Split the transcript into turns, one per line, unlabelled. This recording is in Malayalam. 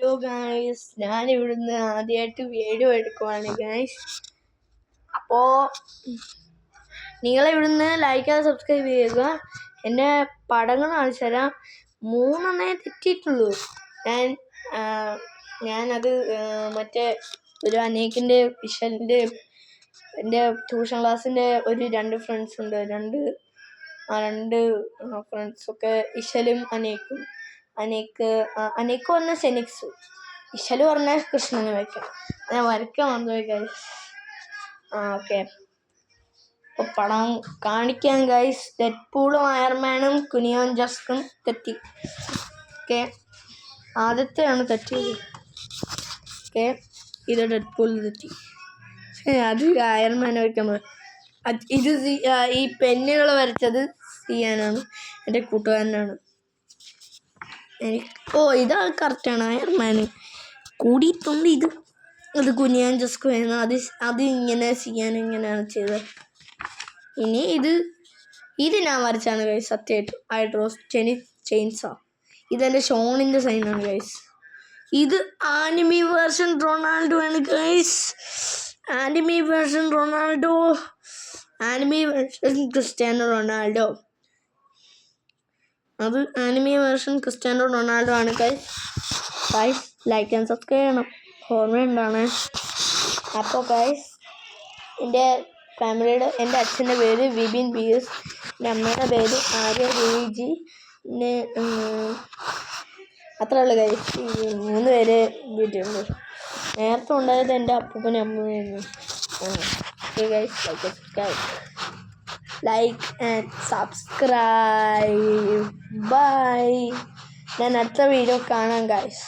ഹലോ ഗായ്സ്, ഞാൻ ഇവിടുന്ന് ആദ്യമായിട്ട് വീഡിയോ എടുക്കുവാണ് ഗായ്സ്. അപ്പോൾ നിങ്ങളിവിടുന്ന് ലൈക്ക് ചെയ്ത് സബ്സ്ക്രൈബ് ചെയ്യുക. എൻ്റെ പടങ്ങൾ കാണിച്ചു തരാം. 3 തെറ്റിയിട്ടുള്ളൂ. ഞാനത് മറ്റേ ഒരു അനേക്കിൻ്റെ വിഷലിൻ്റെ എൻ്റെ ട്യൂഷൻ ക്ലാസ്സിൻ്റെ ഒരു 2 ഫ്രണ്ട്സ് ഉണ്ട്. രണ്ട് ഫ്രണ്ട്സൊക്കെ ഇഷലും അനേക്കും. അനേക്ക് പറഞ്ഞ സെനിക്സു, ഇഷല് പറഞ്ഞ കൃഷ്ണനെ വയ്ക്കാം. ഞാൻ വരയ്ക്കാൻ വന്നുപോയി ഗൈസ്. ഓക്കെ, അപ്പോൾ പടം കാണിക്കാൻ ഗൈസ്. ഡെഡ്പൂളും അയർമാനും കുനിയോൻ ജസ്കും തെറ്റി. ഓക്കെ, ആദ്യത്തെയാണ് തെറ്റിയത്. ഓക്കെ, ഇത് ഡെഡ്പൂൾ തെറ്റി. അത് അയർമാനെ വയ്ക്കാൻ പോയി. ഇത് ഈ പെന്നുകൾ വരച്ചത് ചെയ്യാനാണ്, എൻ്റെ കൂട്ടുകാരനാണ്. ഇത് കറക്റ്റാണ്. അയർമാന് കൂടിയിട്ടുണ്ട്. ഇത് കുനിയാൻ ജസ്കു ആയിരുന്നു. അത് ഇങ്ങനെ ചെയ്യാൻ ഇങ്ങനെയാണ് ചെയ്തത്. ഇനി ഇത് ഞാൻ വരച്ചാണ് ഗൈസ്. സത്യമായിട്ടും ഐഡ്രോസ് ചെയിൻസാ. ഇതെൻ്റെ ഷോണിൻ്റെ സൈനാണ് ഗൈസ്. ഇത് ആനിമി വേർഷൻ റൊണാൾഡോ ആണ് guys. Anime version Ronaldo, anime version Cristiano Ronaldo. അത് ആനിമി വേർഷൻ ക്രിസ്ത്യാനോ റൊണാൾഡോ ആണ് ഗൈസ്. ലൈക്ക് ആൻഡ് സബ്സ്ക്രൈബ് ചെയ്യണം, ഓർമ്മയുണ്ടാണ്. അപ്പോൾ ഗൈസ്, എൻ്റെ അച്ഛൻ്റെ പേര് വിപിൻ BS, എൻ്റെ അമ്മയുടെ പേര് ആര്യ രൂജി. പിന്നെ അത്രേ ഉള്ളു ഗൈസ്. 3 പേര് വീട്ടിലുണ്ട്. നേരത്തെ ഉണ്ടായത് എൻ്റെ അപ്പൂപ്പനും അമ്മയായിരുന്നു. Okay guys, like and subscribe. Bye. ഞാൻ അടുത്ത വീഡിയോ കാണാം ഗൈസ്.